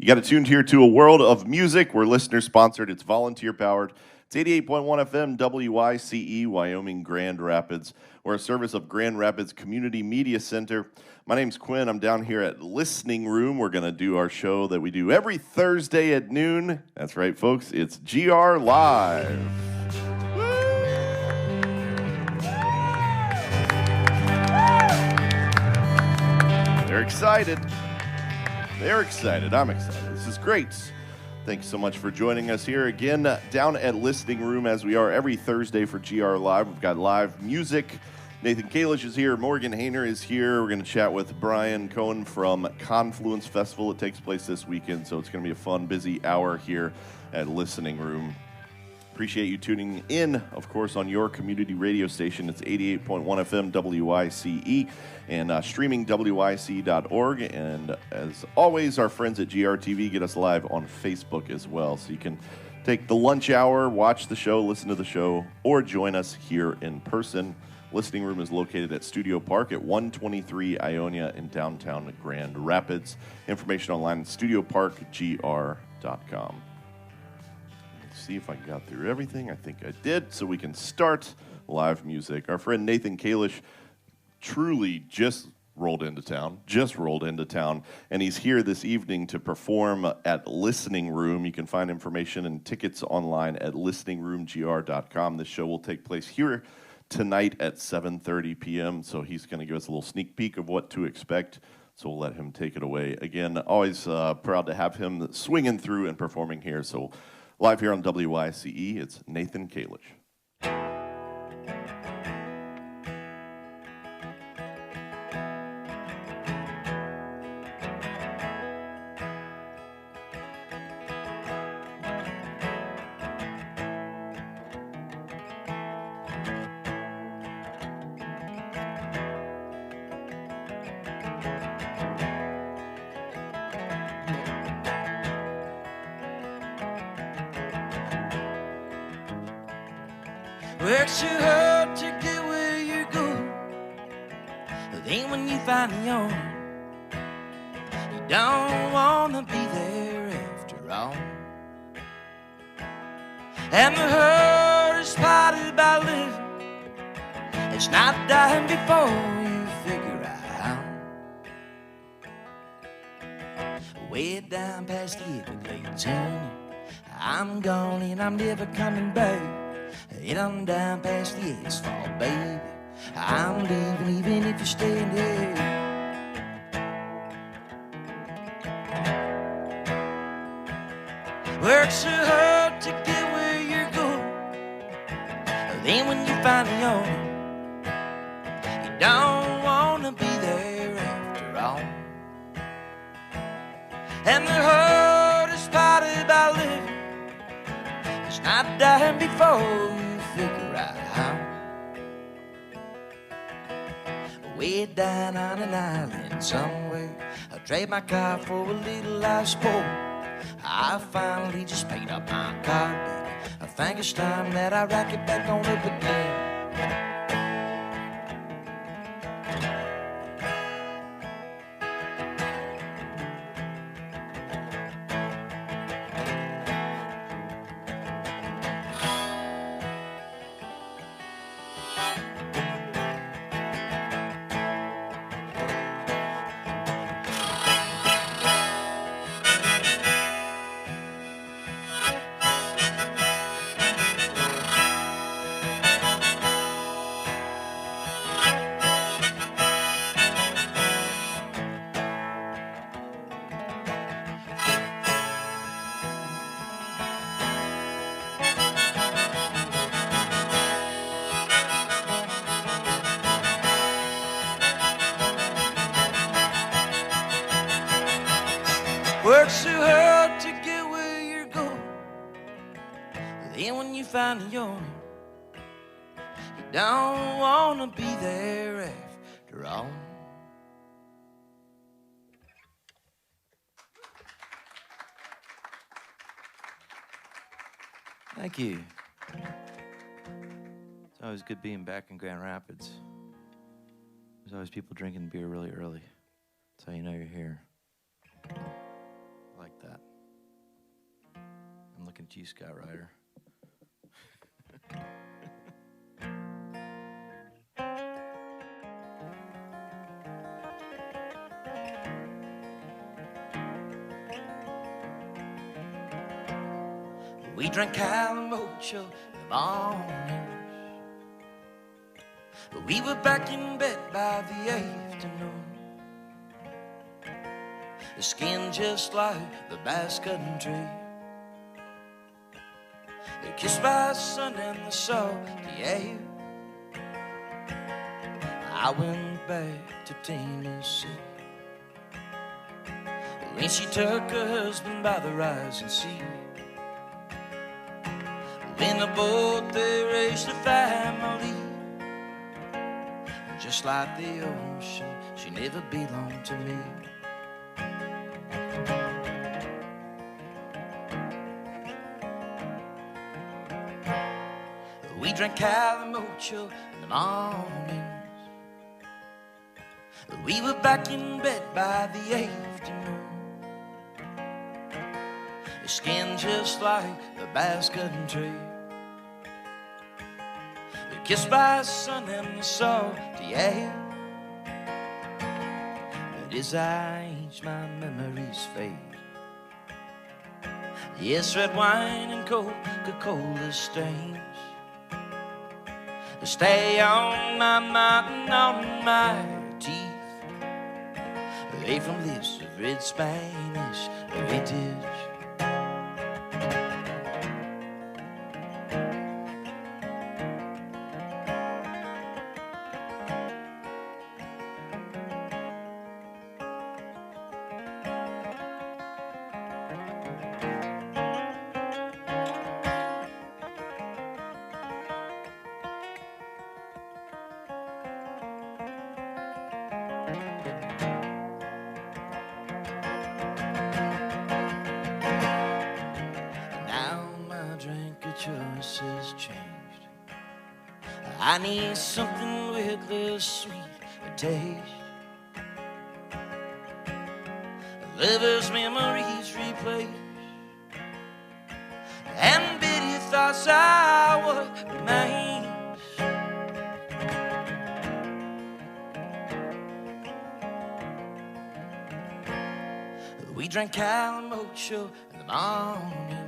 You got it tuned here to a world of music. We're listener-sponsored. It's volunteer-powered. It's 88.1 FM WYCE, Wyoming, Grand Rapids. We're a service of Grand Rapids Community Media Center. My name's Quinn. I'm down here at Listening Room. We're going to do our show that we do every Thursday at noon. That's right, folks. It's GR Live. They're excited. They're excited. I'm excited. This is great. Thanks so much for joining us here again down at Listening Room as we are every Thursday for GR Live. We've got live music. Nathan Kalish is here. Morgan Hayner is here. We're going to chat with Brian Cohen from Confluence Festival. It takes place this weekend, so it's going to be a fun, busy hour here at Listening Room. Appreciate you tuning in, of course, on your community radio station. It's 88.1 FM WYCE and streaming WYCE.org. And as always, our friends at GRTV get us live on Facebook as well. So you can take the lunch hour, watch the show, listen to the show, or join us here in person. Listening Room is located at Studio Park at 123 Ionia in downtown Grand Rapids. Information online at studioparkgr.com. See if I got through everything. I think I did. So we can start live music. Our friend Nathan Kalish truly just rolled into town, and he's here this evening to perform at Listening Room. You can find information and tickets online at listeningroomgr.com. This show will take place here tonight at 7:30 p.m., so he's going to give us a little sneak peek of what to expect. So we'll let him take it away. Again, always proud to have him swinging through and performing here. So live here on WYCE, it's Nathan Kalish. Works too hard to get where you're going. Then when you finally own it, you don't wanna be there after all. And the hardest part about living, it's not dying before you figure out how. Way down past the Everglades, honey, I'm gone and I'm never coming back. It on down past the asphalt, baby. I'm leaving even if you're staying here. Work so hard to get where you're going. Then when you finally own it, you don't wanna be there after all. And the hardest part about living, it's not dying before you figure out how. Way down on an island somewhere, I trade my car for a little life sport. I finally just paid up my car, baby. I think it's time that I rock it back on up again. Work so hard to get where you're going. Then when you finally own it, you don't wanna be there after all. Thank you. It's always good being back in Grand Rapids. There's always people drinking beer really early. That's how you know you're here. I like that. talking to you, Scott Ryder. We drank Calamocho in the morning. We were back in bed by the afternoon. The skin just like the basket tree. Kissed by the sun and the salty air. I went back to Tennessee. When she took her husband by the rising sea. In the boat they raised a family. Just like the ocean, she never belonged to me. We drank Calamocho in the mornings. We were back in bed by the afternoon. The skin just like the basket tree. Kissed by the sun and the salty air. But as I age, my memories fade. Yes, red wine and Coca-Cola stains stay on my mind and on my teeth. They from lips of red Spanish vintage. Choice has changed. I need something with a sweet taste. Lovers' memories replay, and bitter thoughts are what remains. We drank Calamocho in the morning.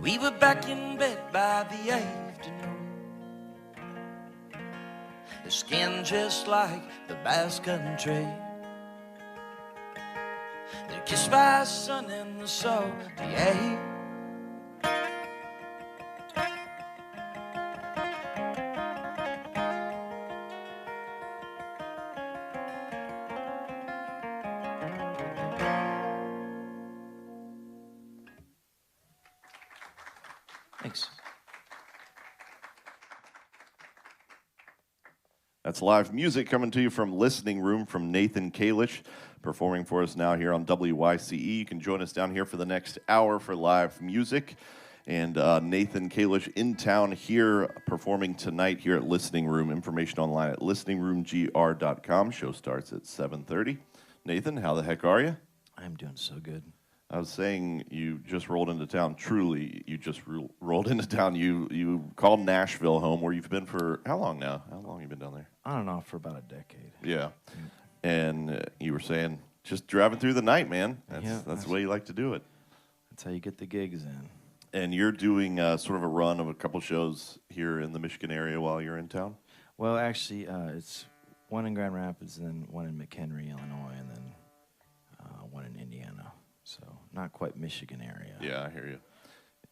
We were back in bed by the afternoon. The skin just like the basket tree. They're kissed by the sun and the salty air. Thanks. That's live music coming to you from Listening Room from Nathan Kalish, performing for us now here on WYCE. You can join us down here for the next hour for live music. And Nathan Kalish in town here performing tonight here at Listening Room. Information online at listeningroomgr.com. Show starts at 7:30. Nathan, how the heck are you? I'm doing so good. I was saying you just rolled into town. Truly, you just rolled into town. You called Nashville home, where you've been for how long now? How long have you been down there? On and off for about a decade. Yeah. And you were saying just driving through the night, man. That's the way you like to do it. That's how you get the gigs in. And you're doing sort of a run of a couple shows here in the Michigan area while you're in town? Well, actually, it's one in Grand Rapids, and then one in McHenry, Illinois, and then one in Indiana. So not quite Michigan area. Yeah, I hear you.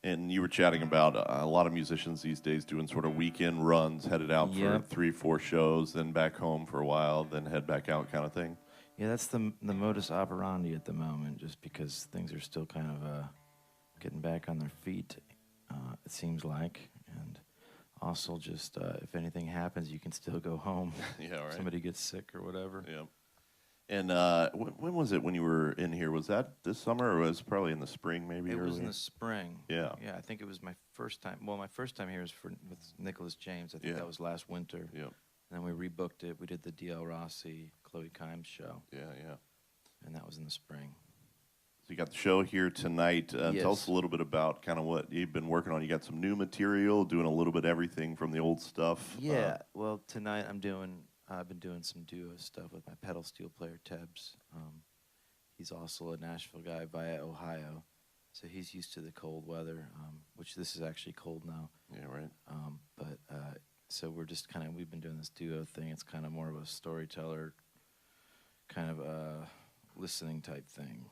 And you were chatting about a lot of musicians these days doing sort of weekend runs, headed out for 3-4 shows, then back home for a while, then head back out kind of thing. Yeah, that's the modus operandi at the moment, just because things are still kind of getting back on their feet, it seems like. And also just if anything happens, you can still go home. Yeah, right. Somebody gets sick or whatever. Yeah. And when was it when you were in here? Was that this summer, or was it probably in the spring, maybe? It earlier? was in the spring. Yeah. Yeah, I think it was my first time. Well, my first time here was with Nicholas James. I think that was last winter. Yeah. And then we rebooked it. We did the D.L. Rossi, Chloe Kimes show. Yeah, yeah. And that was in the spring. So you got the show here tonight. Yes. Tell us a little bit about kind of what you've been working on. You got some new material, doing a little bit of everything from the old stuff. Yeah. Well, tonight I've been doing some duo stuff with my pedal steel player Tebs. He's also a Nashville guy via Ohio, so he's used to the cold weather, which this is actually cold now. Yeah, right. So we've been doing this duo thing. It's kind of more of a storyteller, kind of listening type thing.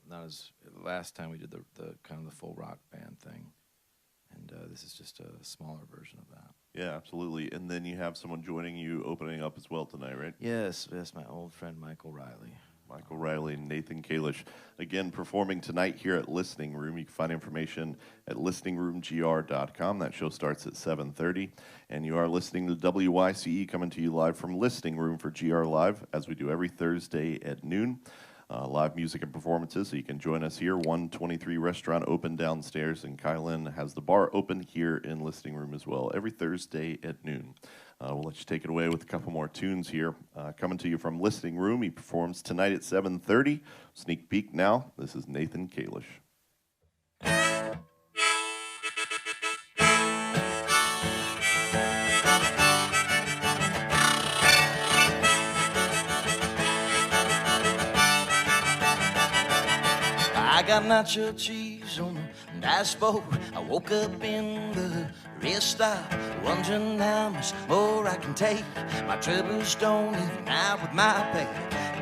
Not as last time we did the kind of the full rock band thing, and this is just a smaller version of that. Yeah, absolutely. And then you have someone joining you, opening up as well tonight, right? Yes, my old friend Michael Riley. Michael Riley and Nathan Kalish, again, performing tonight here at Listening Room. You can find information at listeningroomgr.com. That show starts at 7:30. And you are listening to WYCE, coming to you live from Listening Room for GR Live, as we do every Thursday at noon. Live music and performances, so you can join us here. 123 Restaurant open downstairs, and Kylan has the bar open here in Listening Room as well, every Thursday at noon. We'll let you take it away with a couple more tunes here. Coming to you from Listening Room, he performs tonight at 7:30. Sneak peek now, this is Nathan Kalish. I got nacho cheese on the dashboard. I woke up in the rest stop, wondering how much more I can take. My troubles don't even out with my pay.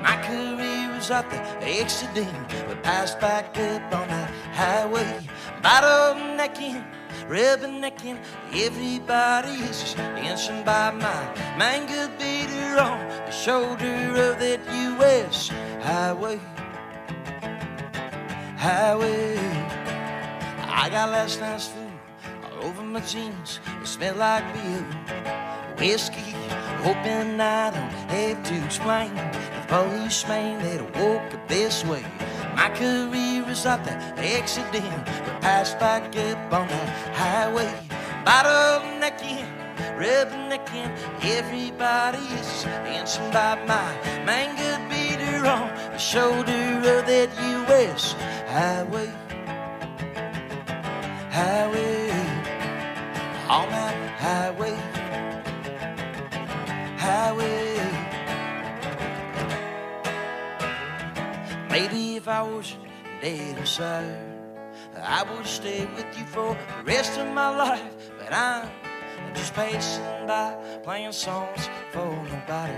My career is out the accident, but passed back up on the highway. Bottlenecking, rubbernecking, everybody is just dancing by my mango beater on the shoulder of that U.S. highway. I got last night's food all over my jeans. It smelled like beer, whiskey, hoping I don't have to explain the postman that I woke up this way. My career is out the accident, but passed back up on the highway. Bottlenecking, rubbernecking, everybody is dancing by my mango beater on the shoulder of that U.S. highway. On that highway. Maybe if I was dead inside, I would stay with you for the rest of my life. But I'm just passing by, playing songs for nobody.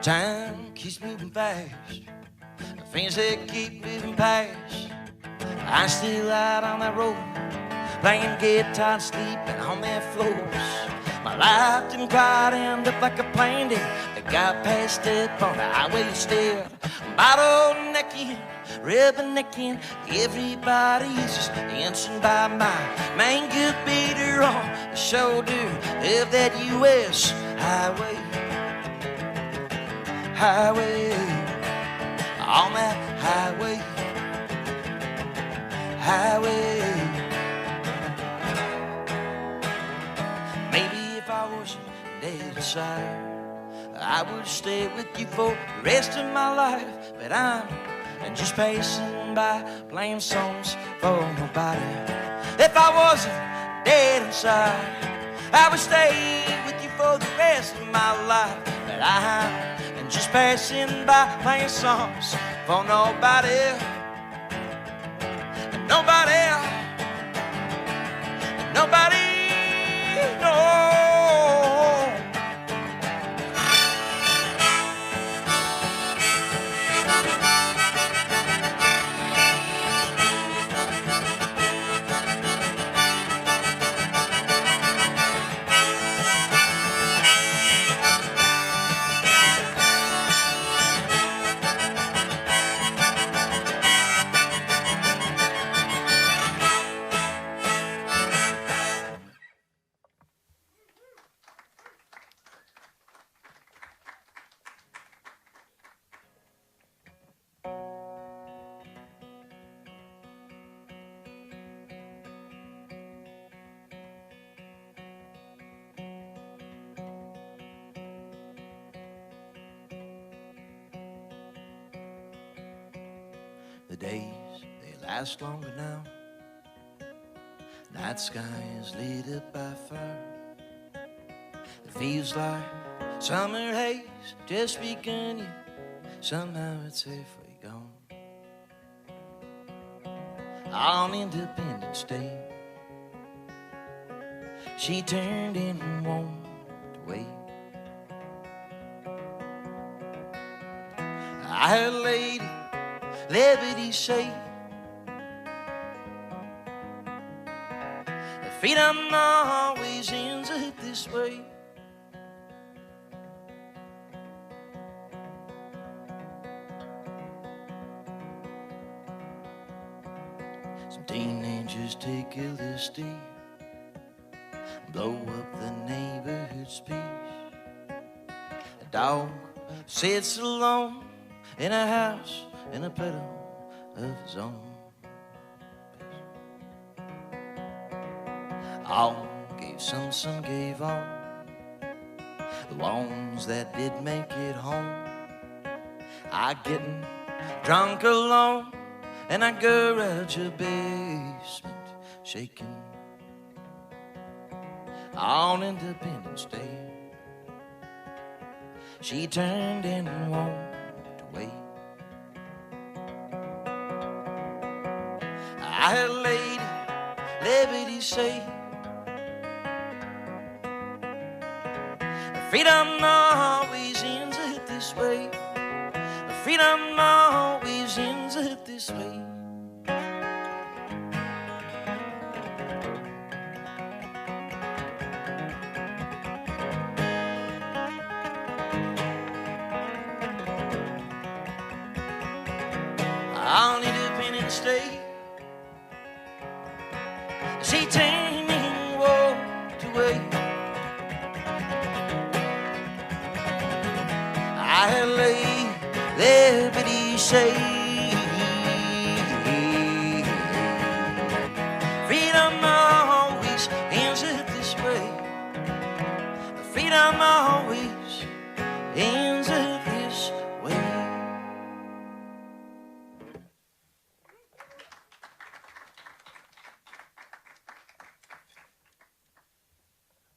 Time keeps moving fast, things that keep moving past. I'm still out on that road, playing guitar and sleeping on their floors. My life didn't quite end up like I planned it. I got passed up on the highway instead. Bottlenecking, rubbernecking, everybody's just dancing by my mango beater on the shoulder of that U.S. highway. On that highway. Maybe if I wasn't dead inside, I would stay with you for the rest of my life. But I'm just passing by, playing songs for nobody. If I wasn't dead inside, I would stay with you for the rest of my life. But I'm just passing by, playing songs for nobody. Nobody, no. days, they last longer now. Night sky is lit up by fire. It feels like summer haze just begun yet somehow it's safely gone. On Independence Day, she turned and walked away. I heard Lady Liberty say, freedom always ends up this way. Some teenagers take LSD, blow up the neighborhood's peace. A dog sits alone in a house in a puddle of his own. All gave some gave all. The ones that did make it home. I getting drunk alone, and I go out your basement shaking. On Independence Day, she turned and walked away. I heard Lady Liberty say, freedom always ends up this way. Freedom always ends up this way. On Independence Day, she turned and walked away. I heard Lady Liberty say, freedom always ends up this way. Freedom always ends up this way.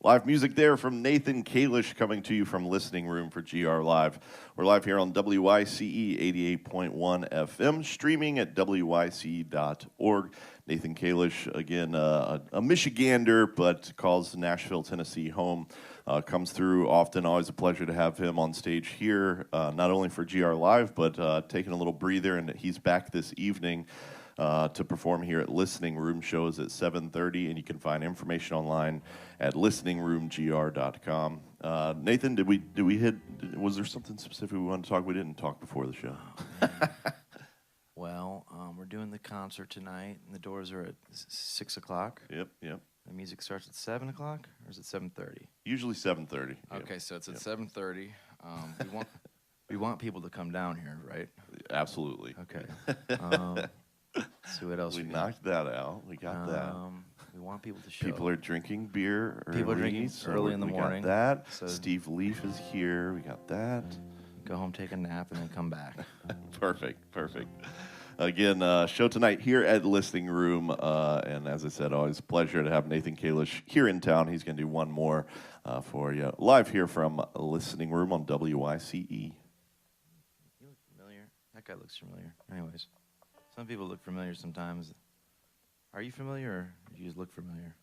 Live music there from Nathan Kalish coming to you from Listening Room for GR Live. We're live here on WYCE 88.1 FM, streaming at WYCE.org. Nathan Kalish, again, a Michigander, but calls Nashville, Tennessee home. Comes through often. Always a pleasure to have him on stage here, not only for GR Live, but taking a little breather, and he's back this evening to perform here at Listening Room. Shows at 7:30, and you can find information online at listeningroomgr.com. Nathan, did we hit? Was there something specific we wanted to talk? We didn't talk before the show. Well, we're doing the concert tonight, and the doors are at 6 o'clock. Yep. The music starts at 7 o'clock, or is it 7:30? Usually 7:30. Okay, so it's at 7:30. We want people to come down here, right? Absolutely. Okay. See what else We got. knocked that out. We got that. We want people to show. People are drinking beer early. People are drinking so early in the morning. We got that. So Steve Leaf is here. We got that. Go home, take a nap, and then come back. Perfect. Again, show tonight here at Listening Room. And as I said, always a pleasure to have Nathan Kalish here in town. He's going to do one more for you. Live here from Listening Room on WYCE. You look familiar. That guy looks familiar. Anyways, some people look familiar sometimes. Are you familiar, or do you just look familiar?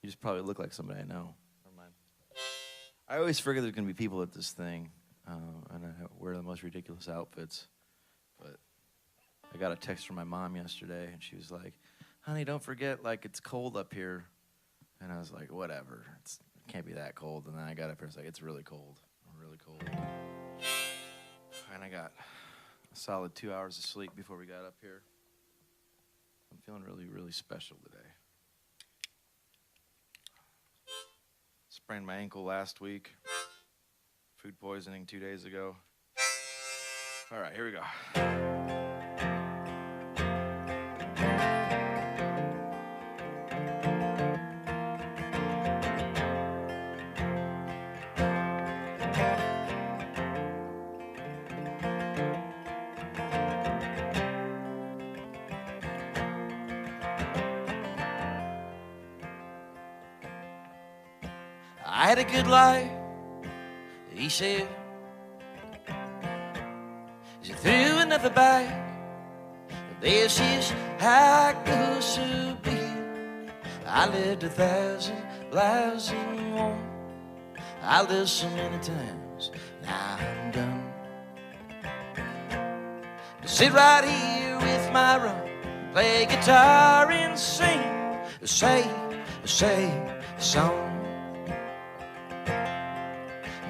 You just probably look like somebody I know. Never mind. I always forget there's going to be people at this thing, and I wear the most ridiculous outfits. But I got a text from my mom yesterday, and she was like, honey, don't forget, like, it's cold up here. And I was like, whatever. It can't be that cold. And then I got up here and was like, it's really cold. Really cold. And I got a solid 2 hours of sleep before we got up here. I'm feeling really, really special today. Sprained my ankle last week. Food poisoning 2 days ago. All right, here we go. had a good life, he said. He threw another bite. This is how it goes to be. I lived 1,000 lives in one. I lived so many times, now I'm done. To sit right here with my rum, play guitar and sing, say a song.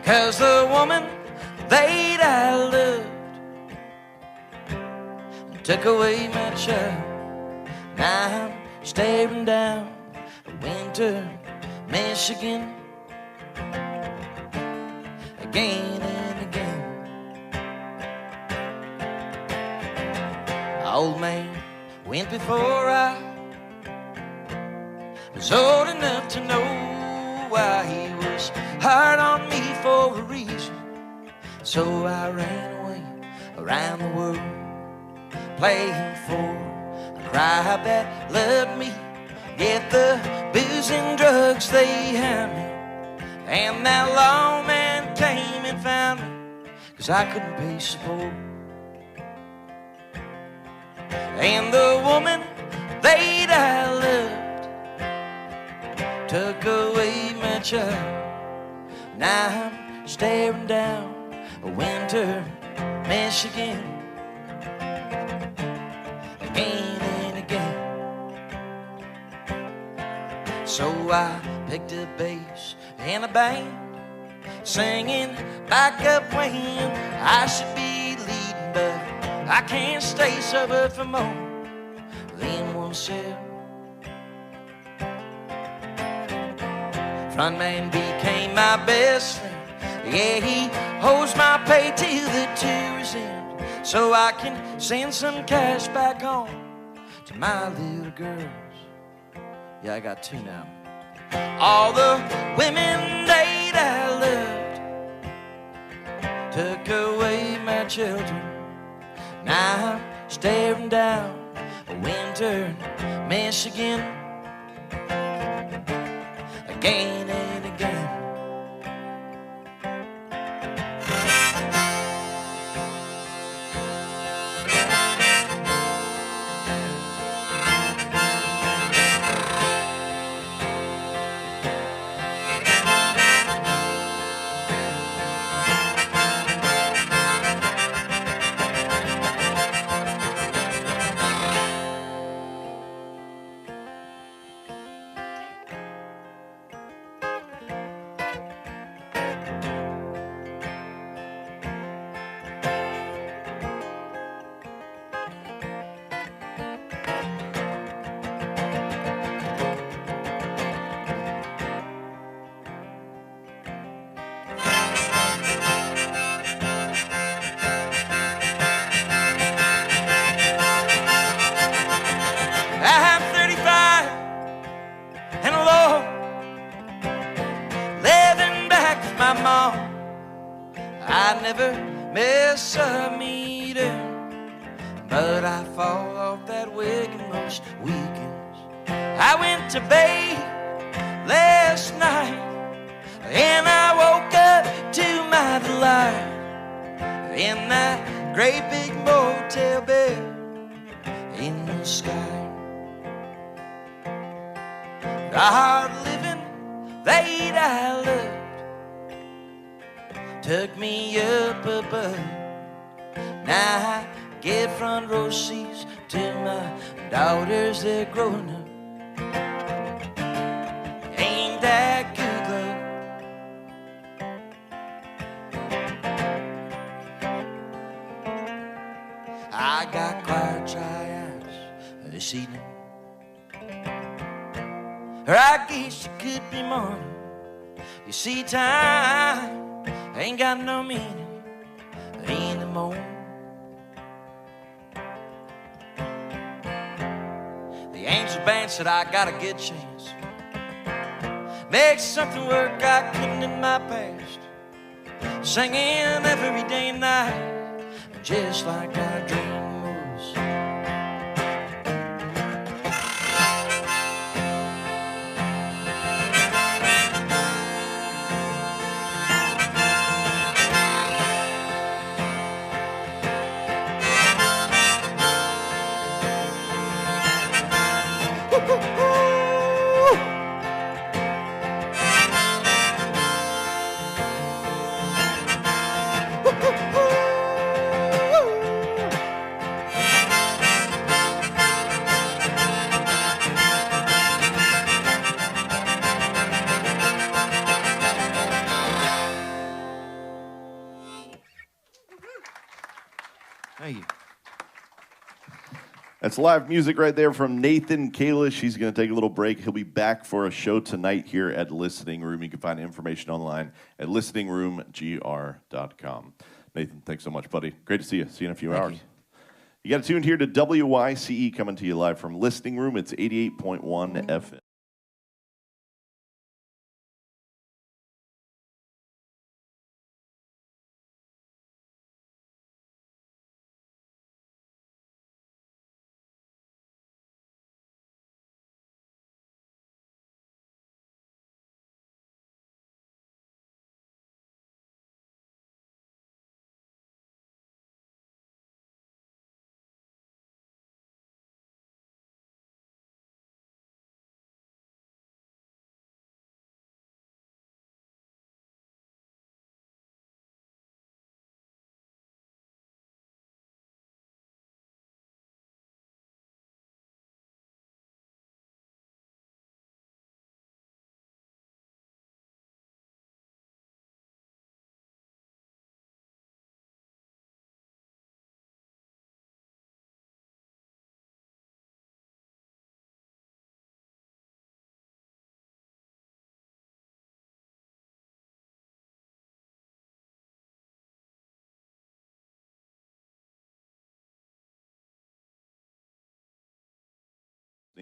'Cause the woman that I loved took away my child. Now I'm staring down winter Michigan again and again. My old man went before I was old enough to know why. He was hard on me for a reason. So I ran away around the world, playing for a crowd that loved me. Yet the booze and drugs, they had me. And that lawman came and found me, 'cause I couldn't pay support. And the woman that I loved took away my child. Now I'm staring down a winter Michigan again and again. So I picked a bass and a band, singing backup when I should be leading, but I can't stay sober for more than one sip. Frontman became my best friend. Yeah, he holds my pay till the tour is end, so I can send some cash back home to my little girls. Yeah, I got 2 now. All the women that I loved took away my children. Now I'm staring down a winter Michigan again and again. I never miss a meeting, but I fall off that wagon most weekends. I went to bed last night and I woke up to my delight in that great big motel bed in the sky. The hard living that I loved took me up above. Now I get front row seats to my daughters, they're growing up. Ain't that good, love? I got choir tryouts this evening, or I guess it could be morning. You see, time ain't got no meaning anymore. The angel band said I got a good chance, make something work I couldn't in my past, singing every day and night, just like our dream was. Thank you. That's live music right there from Nathan Kalish. He's going to take a little break. He'll be back for a show tonight here at Listening Room. You can find information online at listeningroomgr.com. Nathan, thanks so much, buddy. Great to see you. See you in a few hours. You got tuned here to WYCE, coming to you live from Listening Room. It's 88.1 FM.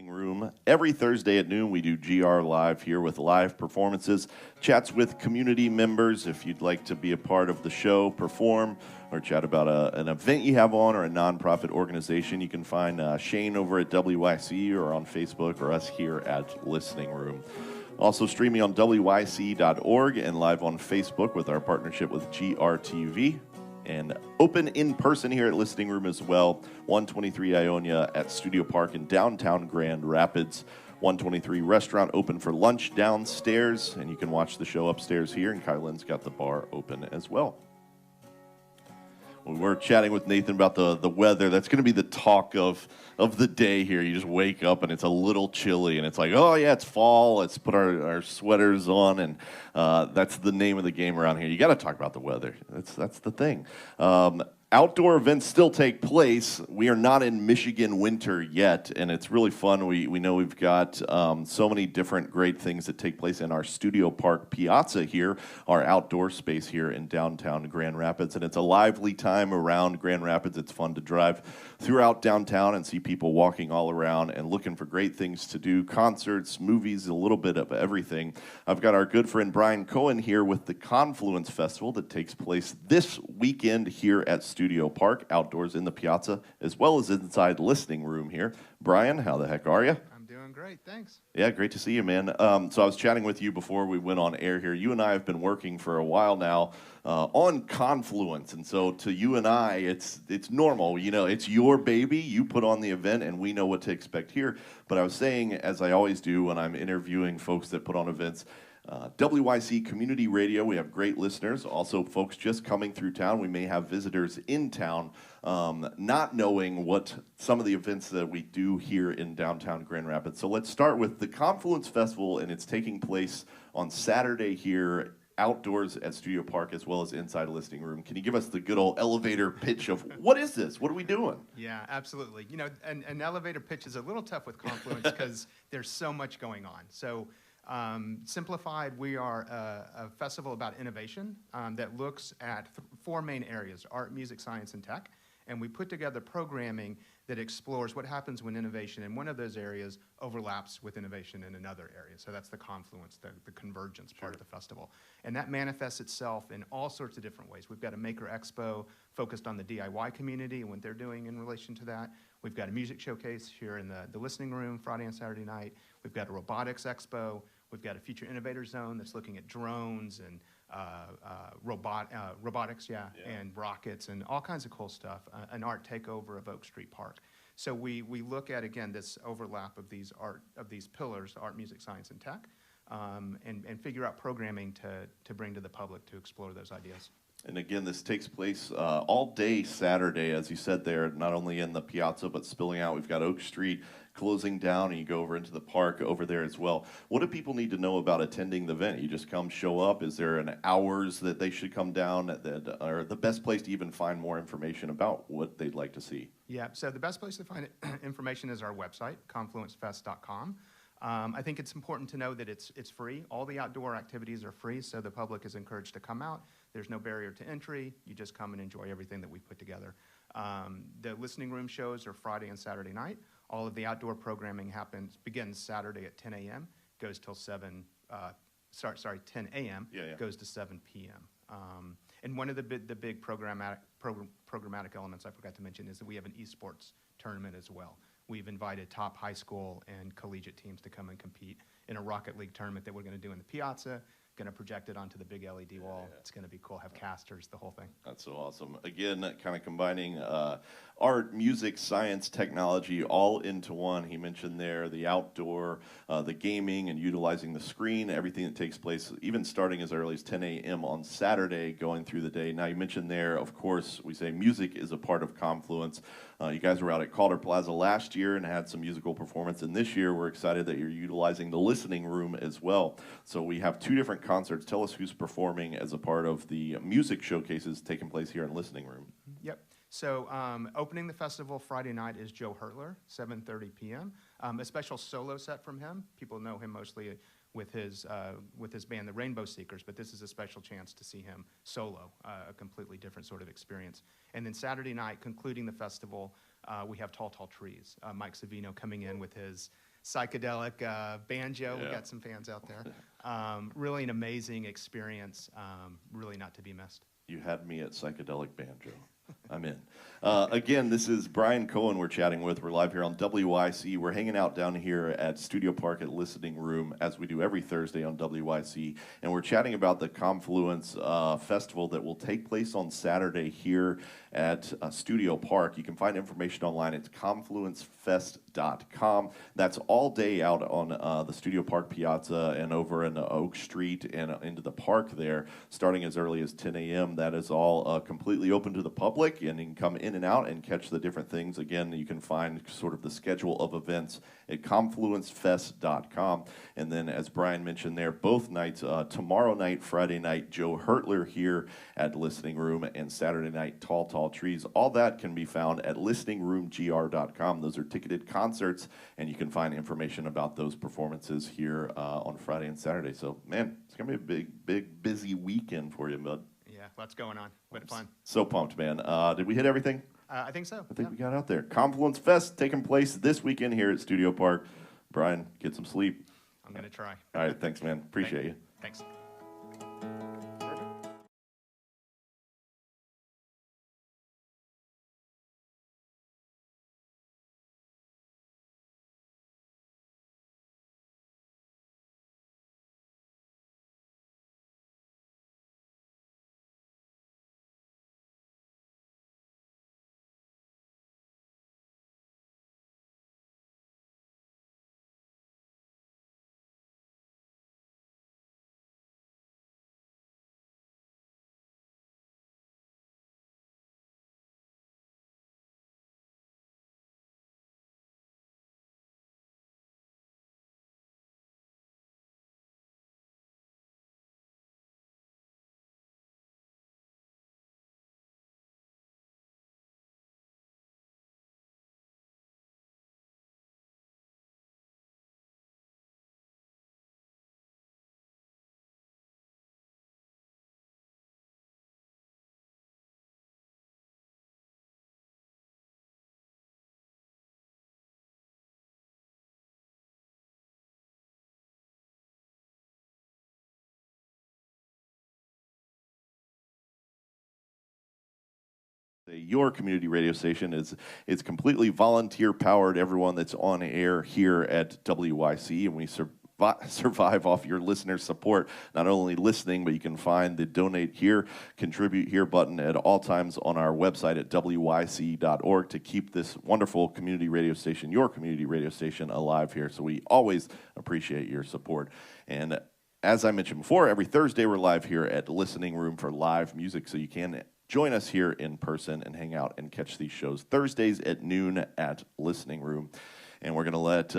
Room. Every Thursday at noon, we do GR Live here with live performances, chats with community members. If you'd like to be a part of the show, perform, or chat about an event you have on or a nonprofit organization, you can find Shane over at WYCE or on Facebook or us here at Listening Room. Also streaming on WYCE.org and live on Facebook with our partnership with GRTV. And open in person here at Listening Room as well. 123 Ionia at Studio Park in downtown Grand Rapids. 123 restaurant open for lunch downstairs, and you can watch the show upstairs here, and Kylan's got the bar open as well. We were chatting with Nathan about the weather. That's going to be the talk of the day here. You just wake up and it's a little chilly, and it's like, oh yeah, it's fall. Let's put our sweaters on, and that's the name of the game around here. You got to talk about the weather. That's the thing. Outdoor events still take place. We are not in Michigan winter yet, and it's really fun. We know we've got so many different great things that take place in our Studio Park Piazza here, our outdoor space here in downtown Grand Rapids, and it's a lively time around Grand Rapids. It's fun to drive throughout downtown and see people walking all around and looking for great things to do, concerts, movies, a little bit of everything. I've got our good friend Brian Cohen here with the Confluence Festival that takes place this weekend here at Studio Park, outdoors in the Piazza, as well as inside Listening Room here. Brian, how the heck are you? I'm doing great, thanks. Yeah, great to see you, man. So I was chatting with you before we went on air here. You and I have been working for a while now on Confluence, and so to you and I, it's normal. You know, it's your baby. You put on the event, and we know what to expect here. But I was saying, as I always do when I'm interviewing folks that put on events, WYC Community Radio, we have great listeners. Also, folks just coming through town. We may have visitors in town not knowing what some of the events that we do here in downtown Grand Rapids. So let's start with the Confluence Festival, and it's taking place on Saturday here outdoors at Studio Park as well as inside Listening Room. Can you give us the good old elevator pitch of what is this? What are we doing? Yeah, absolutely. You know, an elevator pitch is a little tough with Confluence because there's so much going on. So simplified, we are a festival about innovation that looks at four main areas: art, music, science, and tech. And we put together programming that explores what happens when innovation in one of those areas overlaps with innovation in another area. So that's the confluence, the convergence part of the festival. And that manifests itself in all sorts of different ways. We've got a Maker Expo focused on the DIY community and what they're doing in relation to that. We've got a music showcase here in the Listening Room Friday and Saturday night. We've got a robotics expo. We've got a future innovator zone that's looking at drones and robotics, and rockets and all kinds of cool stuff. An art takeover of Oak Street Park. So we look at, again, this overlap of these pillars: art, music, science, and tech, and figure out programming to bring to the public to explore those ideas. And again, this takes place all day Saturday, as you said there, not only in the Piazza, but spilling out. We've got Oak Street, closing down and you go over into the park over there as well. What do people need to know about attending the event? You just come, show up. Is there an hours that they should come down that are the best place to even find more information about what they'd like to see? Yeah, so the best place to find information is our website, confluencefest.com. I think it's important to know that it's free. All the outdoor activities are free, so the public is encouraged to come out. There's no barrier to entry. You just come and enjoy everything that we put together. The listening room shows are Friday and Saturday night. All of the outdoor programming begins Saturday at 10 a.m., goes till 10 a.m., goes to 7 p.m. And one of the big programmatic elements I forgot to mention is that we have an esports tournament as well. We've invited top high school and collegiate teams to come and compete in a Rocket League tournament that we're going to do in the Piazza. Going to project it onto the big LED wall. Yeah. It's going to be cool. Have casters, the whole thing. That's so awesome. Again, kind of combining art, music, science, technology all into one. He mentioned there the outdoor, the gaming, and utilizing the screen, everything that takes place, even starting as early as 10 a.m. on Saturday, going through the day. Now, you mentioned there, of course, we say music is a part of Confluence. You guys were out at Calder Plaza last year and had some musical performance, and this year we're excited that you're utilizing the listening room as well. So we have two different concerts. Tell us who's performing as a part of the music showcases taking place here in Listening Room. Yep. So opening the festival Friday night is Joe Hertler, 7:30 p.m. A special solo set from him. People know him mostly with his band, the Rainbow Seekers, but this is a special chance to see him solo, a completely different sort of experience. And then Saturday night, concluding the festival, we have Tall, Tall Trees. Mike Savino coming in with his psychedelic banjo. Yeah. We got some fans out there. Really an amazing experience, really not to be missed. You had me at psychedelic banjo. I'm in. Again, this is Brian Cohen we're chatting with. We're live here on WYCE. We're hanging out down here at Studio Park at Listening Room, as we do every Thursday on WYCE. And we're chatting about the Confluence Festival that will take place on Saturday here at Studio Park. You can find information online. It's confluencefest.com. That's all day out on the Studio Park Piazza and over in Oak Street and into the park there, starting as early as 10 a.m. That is all completely open to the public, and you can come in and out and catch the different things. Again, you can find sort of the schedule of events at confluencefest.com. And then, as Brian mentioned there, both nights, tomorrow night, Friday night, Joe Hertler here at Listening Room, and Saturday night, Tall, Tall Trees. All that can be found at listeningroomgr.com. Those are ticketed concerts, and you can find information about those performances here on Friday and Saturday. So, man, it's going to be a big, busy weekend for you, bud. Yeah, lots going on, but fun. So pumped, man. Did we hit everything? I think so. I think we got out there. Confluence Fest taking place this weekend here at Studio Park. Brian, get some sleep. I'm going to try. All right, thanks, man. Appreciate you. Thanks. Your community radio station it's completely volunteer powered. Everyone that's on air here at WYCE, and we survive off your listener support. Not only listening, but you can find the donate here, contribute here button at all times on our website at wyce.org to keep this wonderful community radio station, your community radio station, alive here. So we always appreciate your support. And as I mentioned before, every Thursday we're live here at Listening Room for live music, so you can join us here in person and hang out and catch these shows Thursdays at noon at Listening Room. And we're going to let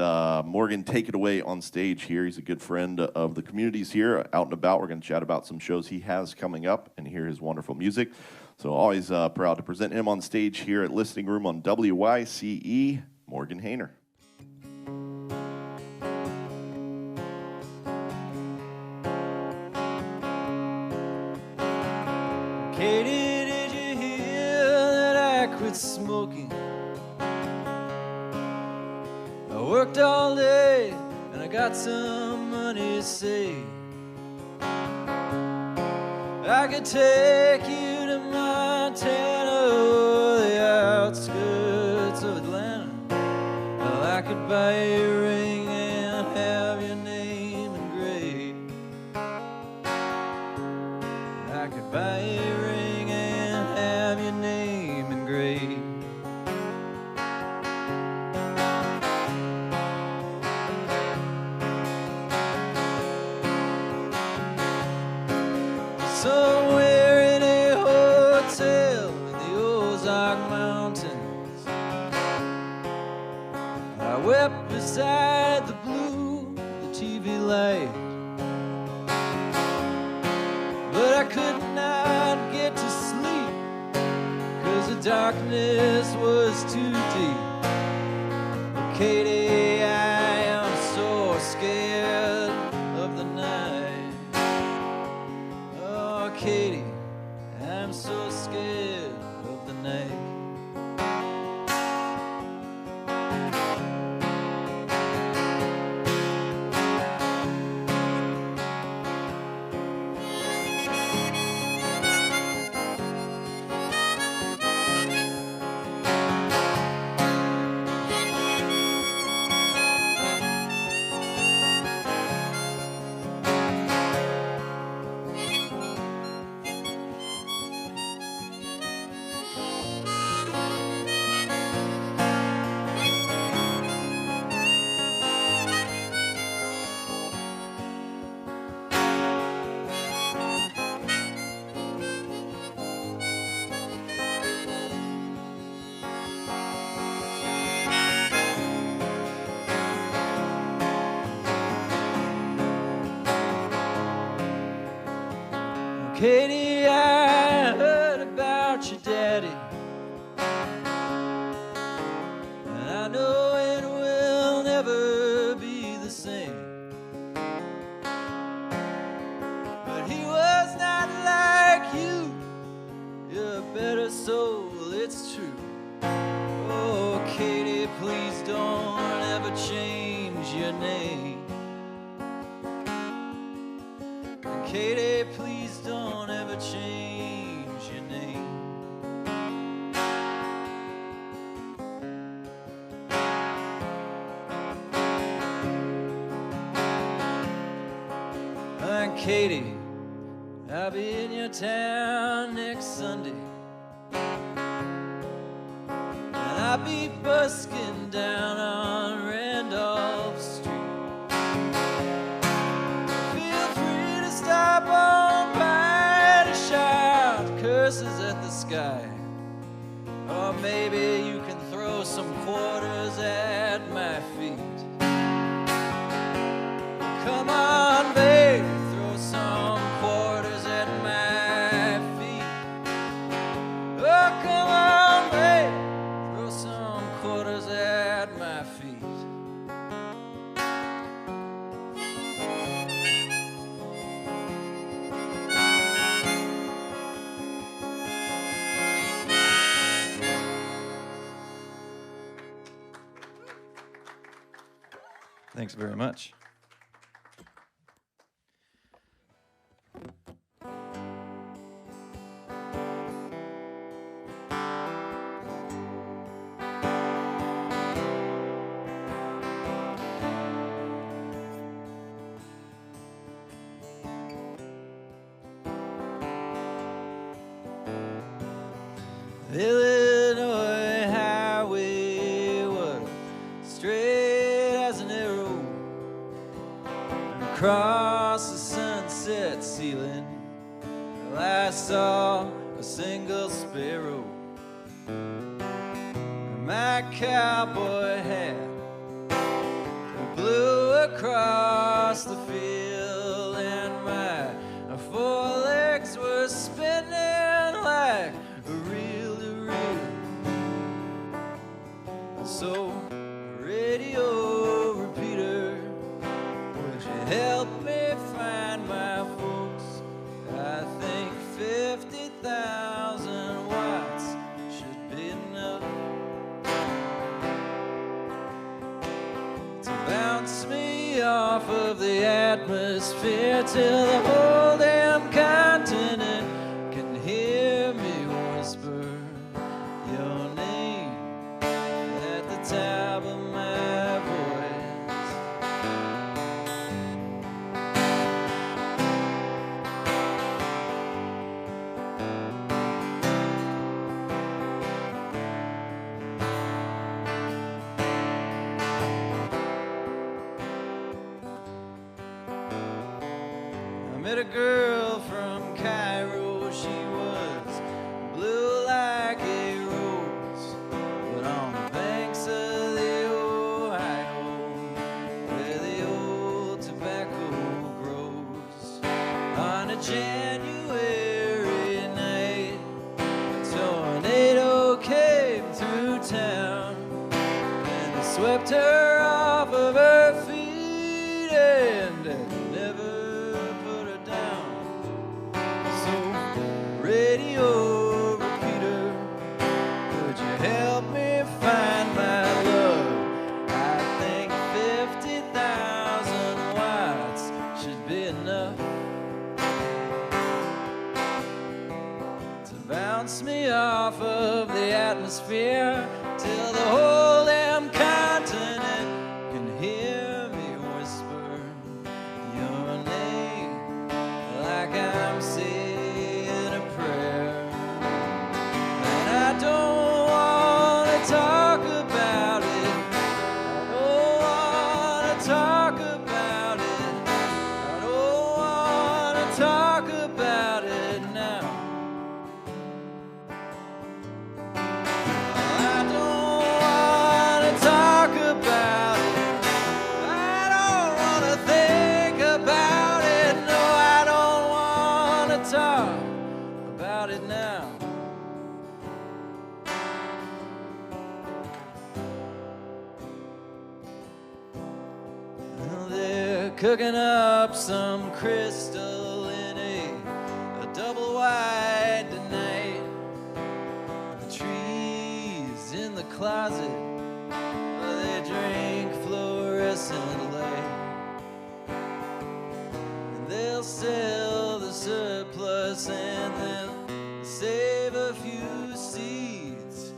Morgan take it away on stage here. He's a good friend of the communities here, out and about. We're going to chat about some shows he has coming up and hear his wonderful music. So always proud to present him on stage here at Listening Room on WYCE, Morgan Hayner. Katie, did you hear that I quit smoking? I worked all day and I got some money saved. I could take you to Montana or the outskirts of Atlanta. Well, I could buy you a ring and have your name engraved. I could buy you a ring and have your name engraved. Somewhere in a hotel in the Ozark Mountains, I wept beside the blue, the TV light. But I could not get to sleep, 'cause the darkness was too deep. Oh, Katie, I am so scared of the night. Oh, Katie, I'm so scared of the night. Katie, I heard about your daddy, and I know it will never be the same. But he was not like you, you're a better soul, it's true. Oh, Katie, please don't ever change your name. Katie, please don't ever change your name. And Katie, I'll be in your town next Sunday, and I'll be busking down on Randolph Street. Stop on by to shout curses at the sky, or maybe you can throw some quarters at my feet. Come on, babe, throw some quarters at my feet. Oh, come on, babe, throw some quarters at my feet. Thanks very much. Illinois highway was straight as an arrow, and across the sunset ceiling, well, I saw a single sparrow. My cowboy hat across the field, and my forelegs were spinning like a reel-to-reel. So, radio repeater, would you help me find my folks? I think 50,000 watts should be enough to bounce me off of the atmosphere till the whole damn continent can hear me whisper your name at the top of my voice. I met a girl from Cairo, she was blue like a rose, but on the banks of the Ohio, where the old tobacco grows, on a January night, a tornado came through town, and it swept her off of her feet, and it never put her down. So, radio repeater, could you help me find my love? I think 50,000 watts should be enough to bounce me off of the atmosphere till the whole damn continent can hear me whisper your name like I'm saying a prayer. And I don't want to talk about it. I don't want to talk about it. I don't want to talk about it now. I don't want to talk about it. I don't want to think about it. No, I don't want to talk about it now. Well, they're cooking up some crystal in a double wide tonight. The trees in the closet, well, they drink fluorescent light. And they'll sell the surplus and they'll save a few seeds,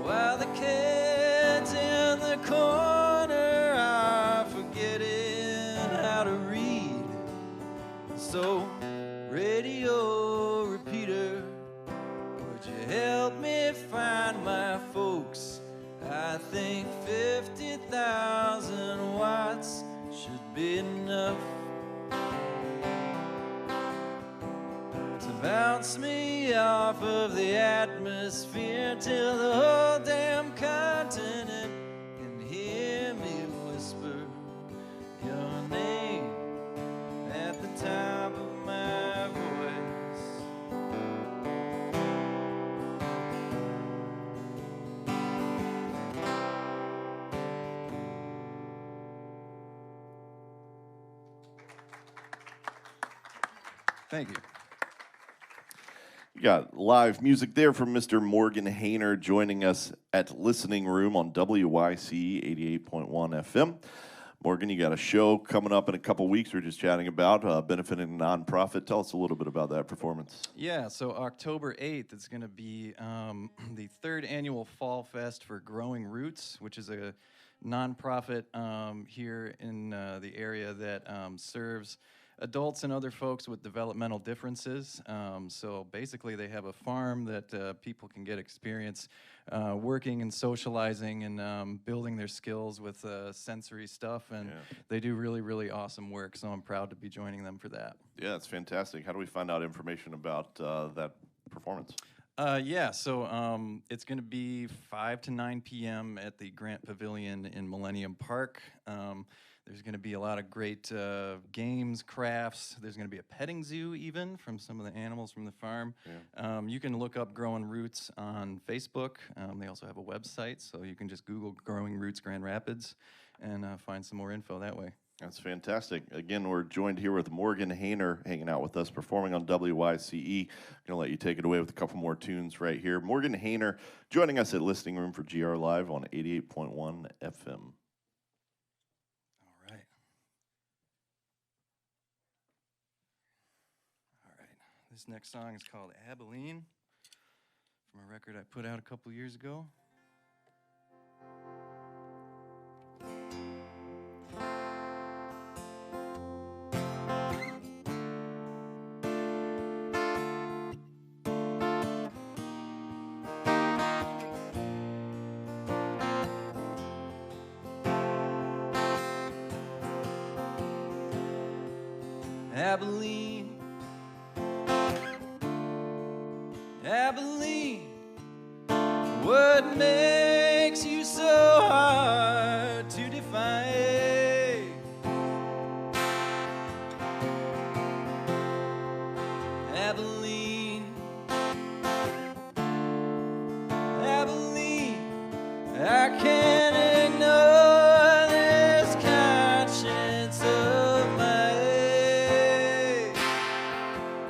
while the kids in the corner are forgetting how to read. So, radio repeater, would you help me find my folks? I think 50,000 watts should be enough to bounce me off of the atmosphere till the whole damn continent can hear me whisper your name at the top of my voice. Thank you. You got live music there from Mr. Morgan Hayner joining us at Listening Room on WYCE 88.1 FM. Morgan, you got a show coming up in a couple weeks we were just chatting about, benefiting a nonprofit. Tell us a little bit about that performance. Yeah, so October 8th is going to be the third annual Fall Fest for Growing Roots, which is a nonprofit here in the area that serves adults and other folks with developmental differences. So basically they have a farm that people can get experience working and socializing and building their skills with sensory stuff, and they do really, really awesome work, so I'm proud to be joining them for that. Yeah, it's fantastic. How do we find out information about that performance? Yeah, so it's going to be 5 to 9 p.m. at the Grant Pavilion in Millennium Park. There's going to be a lot of great games, crafts. There's going to be a petting zoo even from some of the animals from the farm. Yeah. You can look up Growing Roots on Facebook. They also have a website, so you can just Google Growing Roots Grand Rapids and find some more info that way. That's fantastic. Again, we're joined here with Morgan Hayner hanging out with us, performing on WYCE. Going to let you take it away with a couple more tunes right here. Morgan Hayner joining us at Listening Room for GR Live on 88.1 FM. All right. This next song is called Abilene, from a record I put out a couple years ago. Abilene, Abilene, what makes you so hard to define? Abilene, Abilene, I can't ignore this conscience of mine.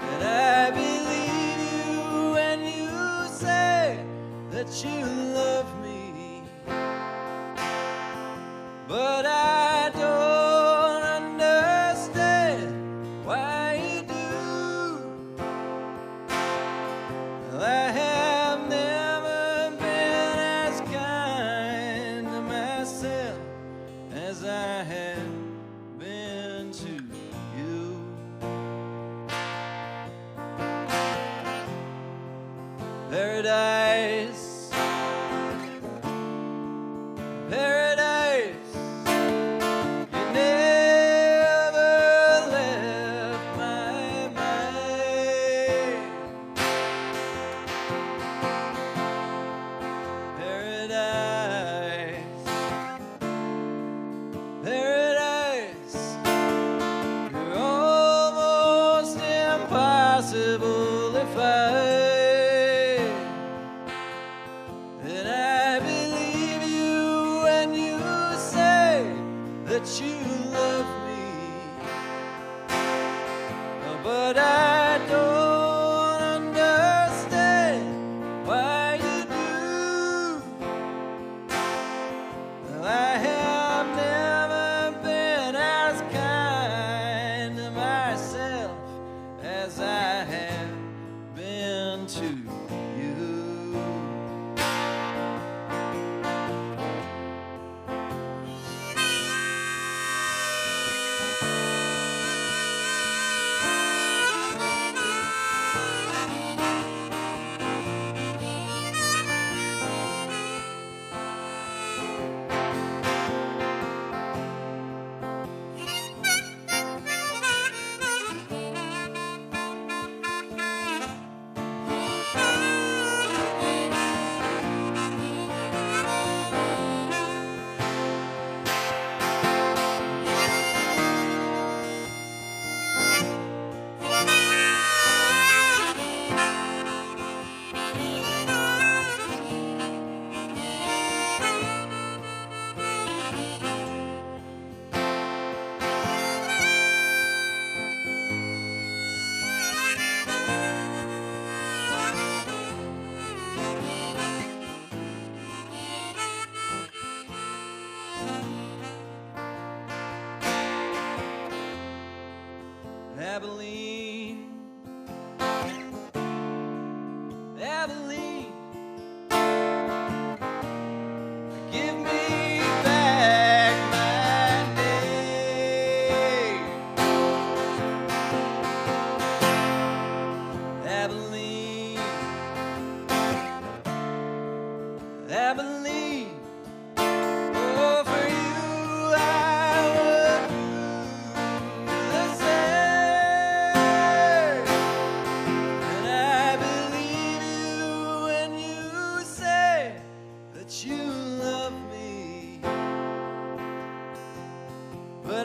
And I believe you when you say that you love me, but I don't understand why you do. I have never been as kind to myself as I have been to you. Paradise, paradise, you never left my mind. Paradise, paradise, you're almost impossible to find. And I believe you when you say that you love me, but I don't understand why you do. I have never been as kind to myself as I have been to you. Abilene, Abilene, give me back my day. Abilene, Abilene, oh, for you I would do the same. And I believe you when you say that you love me, but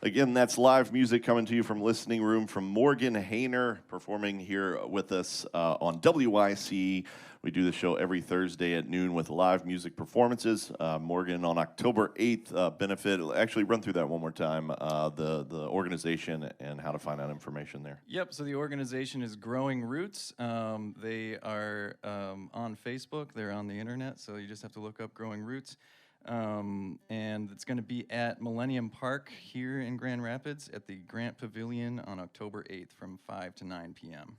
Again, that's live music coming to you from Listening Room from Morgan Hayner, performing here with us on WYCE. We do the show every Thursday at noon with live music performances. Morgan, on October 8th, benefit, actually run through that one more time, the organization and how to find out information there. Yep, so the organization is Growing Roots. They are on Facebook, they're on the internet, so you just have to look up Growing Roots. And it's going to be at Millennium Park here in Grand Rapids at the Grant Pavilion on October 8th from 5 to 9 p.m.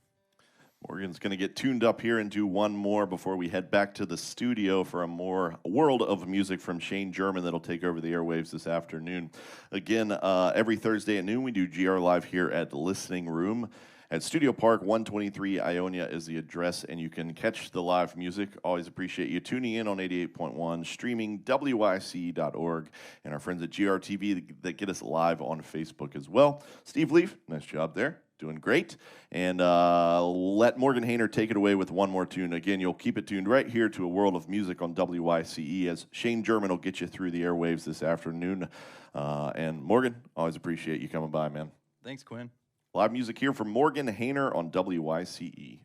Morgan's going to get tuned up here and do one more before we head back to the studio for a more world of music from Shane German that'll take over the airwaves this afternoon. Again, every Thursday at noon, we do GR Live here at Listening Room. At Studio Park, 123 Ionia is the address, and you can catch the live music. Always appreciate you tuning in on 88.1, streaming WYCE.org, and our friends at GRTV that get us live on Facebook as well. Steve Leaf, nice job there. Doing great. And let Morgan Hayner take it away with one more tune. Again, you'll keep it tuned right here to a world of music on WYCE as Shane German will get you through the airwaves this afternoon. And Morgan, always appreciate you coming by, man. Thanks, Quinn. Live music here from Morgan Hayner on WYCE.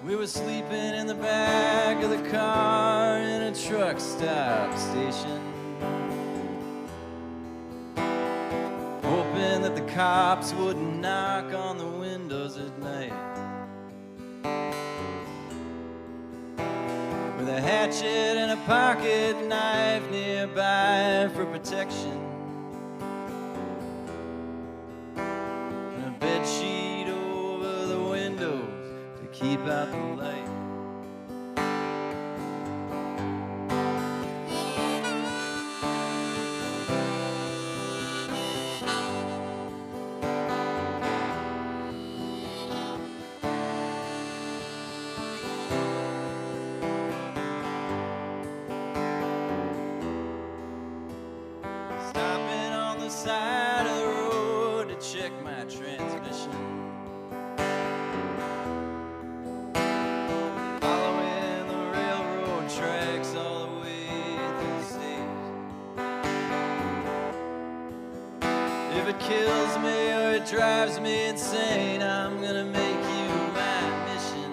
We were sleeping in the back of the car in a truck stop station, hoping that the cops wouldn't knock on the windows at night. With a hatchet and a pocket knife nearby for protection, and a bed sheet over the windows to keep out the light. Stopping on the side of the road to check my transmission, following the railroad tracks all the way through the state. If it kills me or it drives me insane, I'm gonna make you my mission.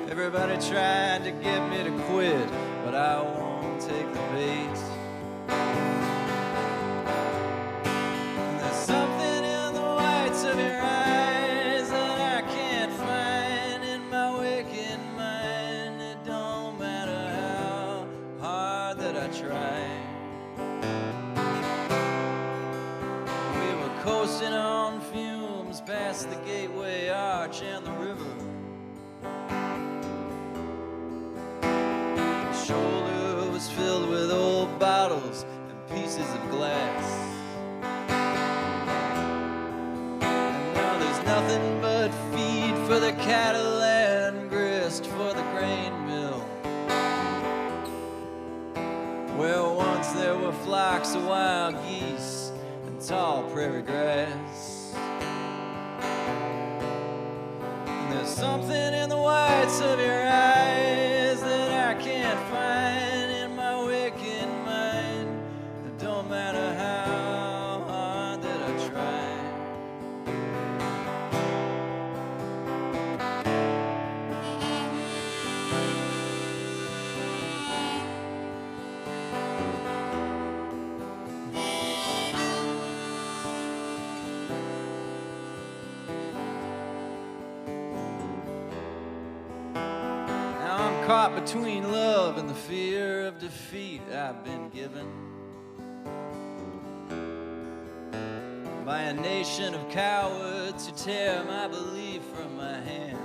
Everybody tried to get me to quit, but I won't take the bait. And there's something in the whites of your eyes that I can't find in my waking mind. It don't matter how hard that I try. We were coasting on fumes past the Gateway Arch and the river. The shoulder was filled with old bottles and pieces of glass. And now there's nothing but feed for the cattle and grist for the grain mill, where once there were flocks of wild geese and tall prairie grass. And there's something in the whites of your eyes that I can't find in my waking mind. It don't matter how hard that I try. Now I'm caught between love and the fear of defeat I've been given by a nation of cowards who tear my belief from my hand.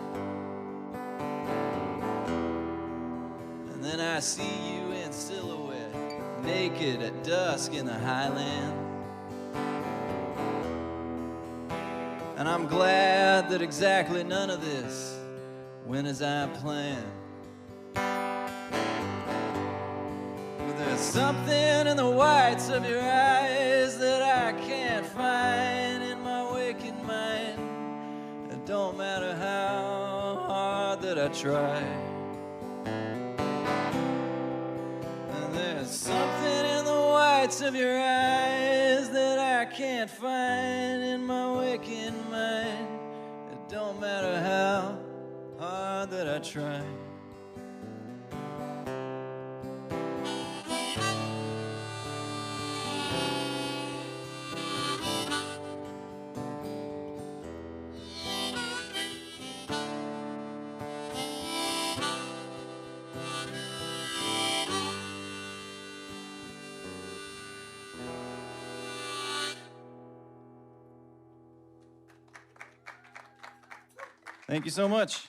And then I see you in silhouette, naked at dusk in the highland. And I'm glad that exactly none of this went as I planned. There's something in the whites of your eyes that I can't find in my waking mind. It don't matter how hard that I try. And there's something in the whites of your eyes that I can't find in my waking mind. It don't matter how hard that I try. Thank you so much.